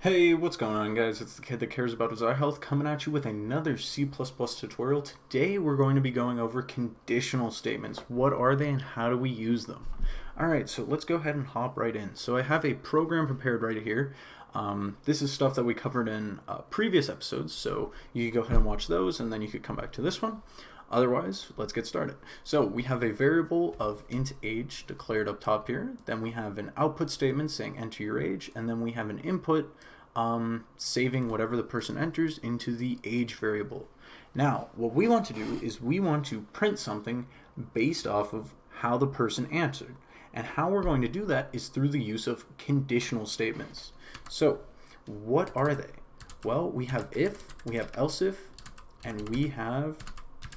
Hey, what's going on, guys? It's the kid that cares about his eye health coming at you with another C++ tutorial. Today we're going to be going over conditional statements. What are they and how do we use them? Alright, so let's go ahead and hop right in. So I have a program prepared right here. This is stuff that we covered in previous episodes, so you can go ahead and watch those and then you could come back to this one. Otherwise, let's get started. So we have a variable of int age declared up top here. Then we have an output statement saying enter your age, and then we have an input saving whatever the person enters into the age variable. Now, what we want to do is we want to print something based off of how the person answered. And how we're going to do that is through the use of conditional statements. So, what are they? Well, we have if, we have else if, and we have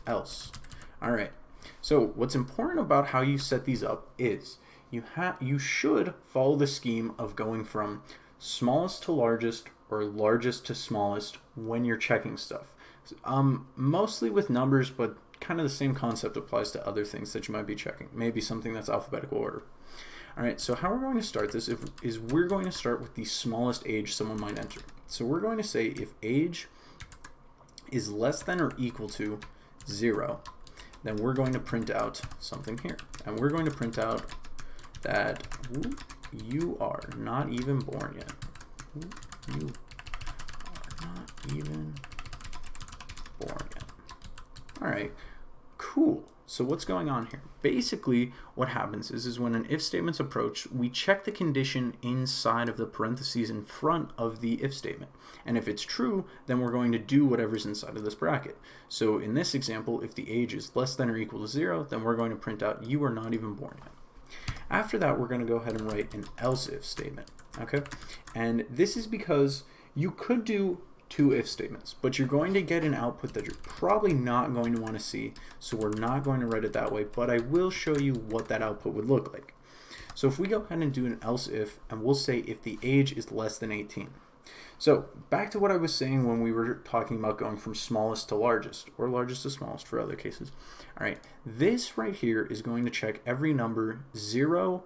else. Alright, so what's important about how you set these up is you should follow the scheme of going from smallest to largest or largest to smallest when you're checking stuff. Mostly with numbers, but kind of the same concept applies to other things that you might be checking. Maybe something that's alphabetical order. Alright, so how we're going to start this is we're going to start with the smallest age someone might enter. So we're going to say if age is less than or equal to 0, then we're going to print out something here. And we're going to print out that you are not even born yet. You are not even born yet. Alright, cool. So what's going on here? Basically, what happens is when an if statement's approached, we check the condition inside of the parentheses in front of the if statement. And if it's true, then we're going to do whatever's inside of this bracket. So in this example, if the age is less than or equal to 0, then we're going to print out you are not even born yet. After that, we're going to go ahead and write an else if statement. Okay? And this is because you could do two if statements, but you're going to get an output that you're probably not going to want to see, so we're not going to write it that way, but I will show you what that output would look like. So if we go ahead and do an else if, and we'll say if the age is less than 18. So back to what I was saying when we were talking about going from smallest to largest, or largest to smallest for other cases. All right, this right here is going to check every number 0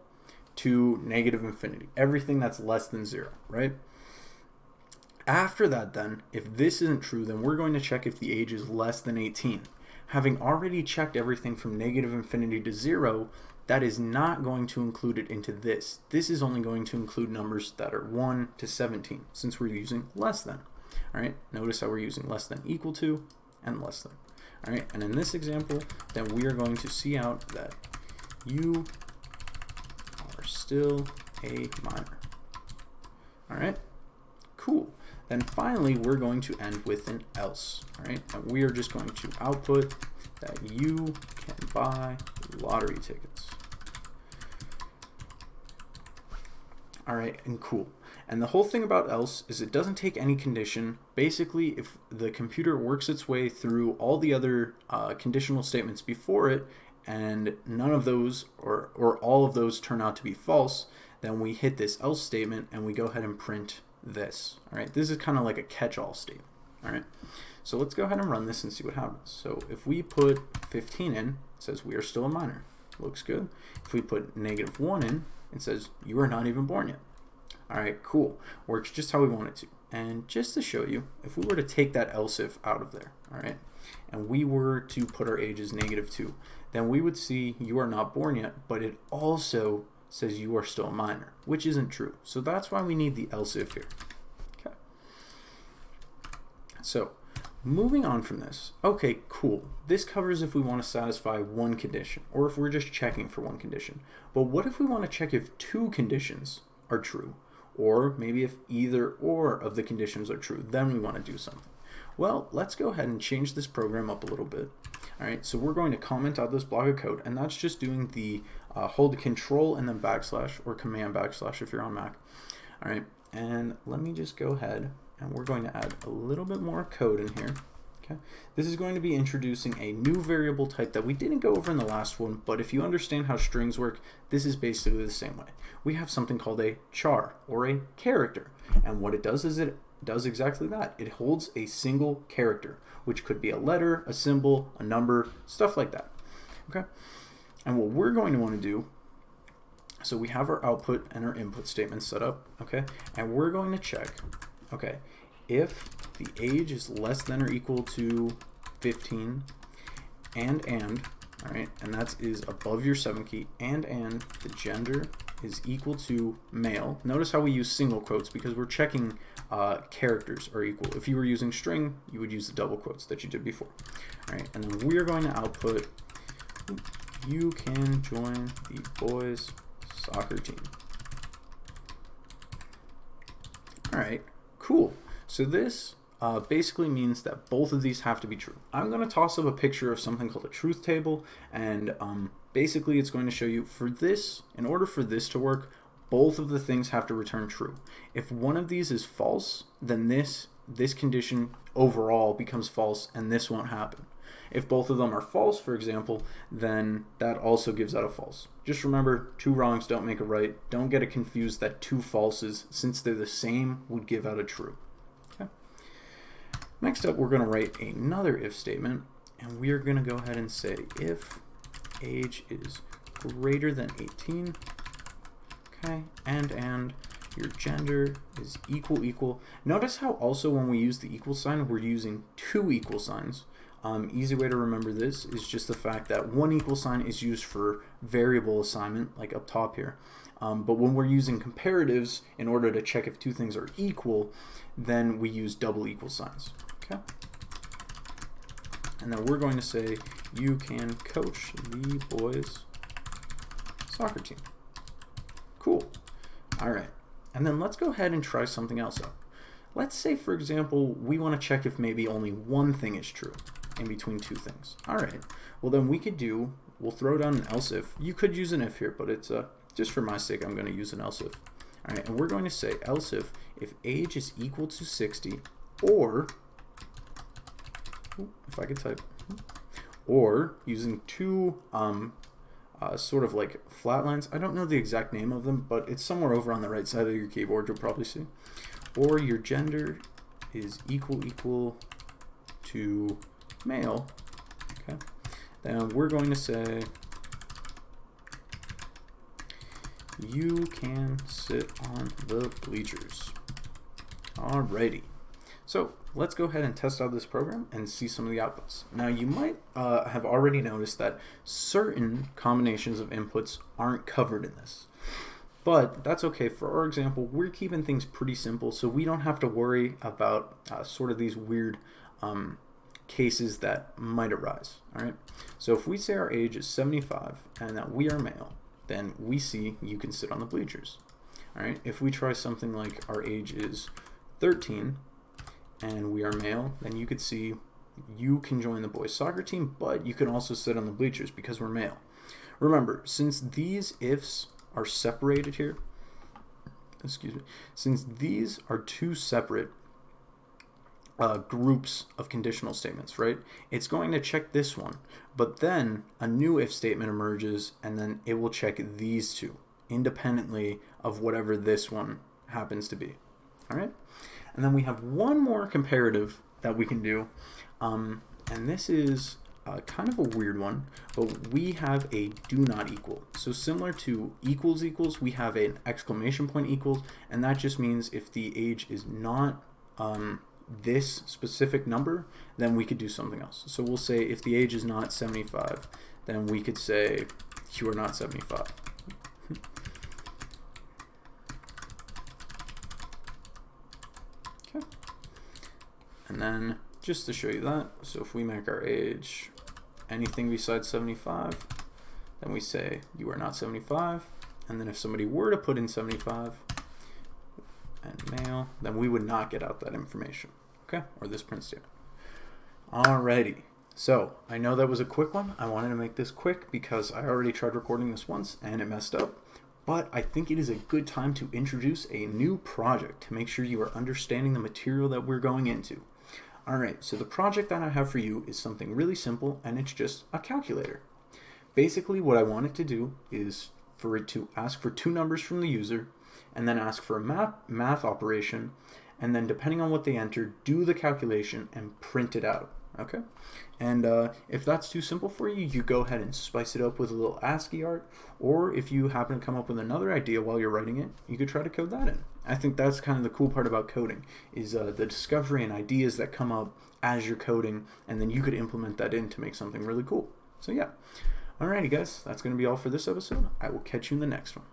to negative infinity, everything that's less than 0, right? After that then, if this isn't true, then we're going to check if the age is less than 18. Having already checked everything from negative infinity to 0, that is not going to include it into this. This is only going to include numbers that are 1 to 17, since we're using less than. Alright, notice how we're using less than equal to and less than. Alright, and in this example, then we are going to see out that you are still a minor. Alright, cool. Then finally, we're going to end with an else, right? And we are just going to output that you can buy lottery tickets. All right, and cool. And the whole thing about else is it doesn't take any condition. Basically, if the computer works its way through all the other conditional statements before it, and none of those or all of those turn out to be false, then we hit this else statement and we go ahead and print this. All right, this is kind of like a catch-all statement. All right, so let's go ahead and run this and see what happens. So if we put 15 in, it says we are still a minor. Looks good. If we put -1 in, it says you are not even born yet. All right, cool. Works just how we want it to. And just to show you, if we were to take that else if out of there, all right, and we were to put our age as -2, then we would see you are not born yet, but it also says you are still a minor, which isn't true. So that's why we need the else if here. Okay. So moving on from this, okay, cool. This covers if we want to satisfy one condition, or if we're just checking for one condition. But what if we want to check if two conditions are true? Or maybe if either or of the conditions are true, then we want to do something. Well, let's go ahead and change this program up a little bit. All right, so we're going to comment out this block of code, and that's just doing the hold Control and then backslash, or Command backslash if you're on Mac. All right, and let me just go ahead, and we're going to add a little bit more code in here. Okay, this is going to be introducing a new variable type that we didn't go over in the last one, but if you understand how strings work, this is basically the same way. We have something called a char, or a character, and what it does is it does exactly that. It holds a single character, which could be a letter, a symbol, a number, stuff like that. Okay, and what we're going to want to do So we have our output and our input statements set up, okay? And we're going to check Okay, if the age is less than or equal to 15 and, all right, and that is above your 7 key, and the gender is equal to male. Notice how we use single quotes because we're checking characters are equal. If you were using string, you would use the double quotes that you did before. All right, and then we are going to output, you can join the boys soccer team. All right, cool. So this basically means that both of these have to be true. I'm going to toss up a picture of something called a truth table, and basically it's going to show you for this, in order for this to work, both of the things have to return true. If one of these is false, then this condition overall becomes false and this won't happen. If both of them are false, for example, then that also gives out a false. Just remember, 2 wrongs don't make a right. Don't get it confused that 2 falses, since they're the same, would give out a true. Okay. Next up, we're going to write another if statement, and we are going to go ahead and say if age is greater than 18, okay, and your gender is equal. Notice how also when we use the equal sign, we're using 2 equal signs. Easy way to remember this is just the fact that 1 equal sign is used for variable assignment, like up top here. But when we're using comparatives in order to check if 2 things are equal, then we use double equal signs. Okay. And then we're going to say you can coach the boys soccer team. Cool. All right. And then let's go ahead and try something else out. Let's say, for example, we want to check if maybe only one thing is true in between 2 things. All right. Well, then we'll throw down an else if. You could use an if here, but it's just for my sake, I'm going to use an else if. All right. And we're going to say else if age is equal to 60, or, if I could type, or using 2 sort of like flat lines. I don't know the exact name of them, but it's somewhere over on the right side of your keyboard, you'll probably see. Or your gender is equal to male. Okay. Then we're going to say you can sit on the bleachers. Alrighty. So let's go ahead and test out this program and see some of the outputs. Now you might have already noticed that certain combinations of inputs aren't covered in this. But that's okay. For our example, we're keeping things pretty simple, so we don't have to worry about sort of these weird cases that might arise. All right. So if we say our age is 75 and that we are male, then we see you can sit on the bleachers. All right. If we try something like our age is 13 and we are male, then you could see you can join the boys soccer team, but you can also sit on the bleachers because we're male. Remember, since these ifs are separated here, since these are 2 separate groups of conditional statements, right? It's going to check this one, but then a new if statement emerges, and then it will check these 2 independently of whatever this one happens to be. All right? And then we have one more comparative that we can do, and this is kind of a weird one, but we have a do not equal. So similar to equals, we have an exclamation point equals, and that just means if the age is not this specific number, then we could do something else. So we'll say if the age is not 75, then we could say you are not 75. Okay. And then just to show you that, so if we make our age anything besides 75, then we say you are not 75. And then if somebody were to put in 75 and male, then we would not get out that information, okay, or this print statement. Alrighty, so I know that was a quick one. I wanted to make this quick because I already tried recording this once and it messed up, but I think it is a good time to introduce a new project to make sure you are understanding the material that we're going into. Alright, so the project that I have for you is something really simple, and it's just a calculator. Basically what I want it to do is for it to ask for 2 numbers from the user, and then ask for a math operation, and then depending on what they enter, do the calculation and print it out. Okay, and if that's too simple for you, you go ahead and spice it up with a little ASCII art, or if you happen to come up with another idea while you're writing it, you could try to code that in. I think that's kind of the cool part about coding, is the discovery and ideas that come up as you're coding, and then you could implement that in to make something really cool. So yeah. Alrighty guys, that's going to be all for this episode. I will catch you in the next one.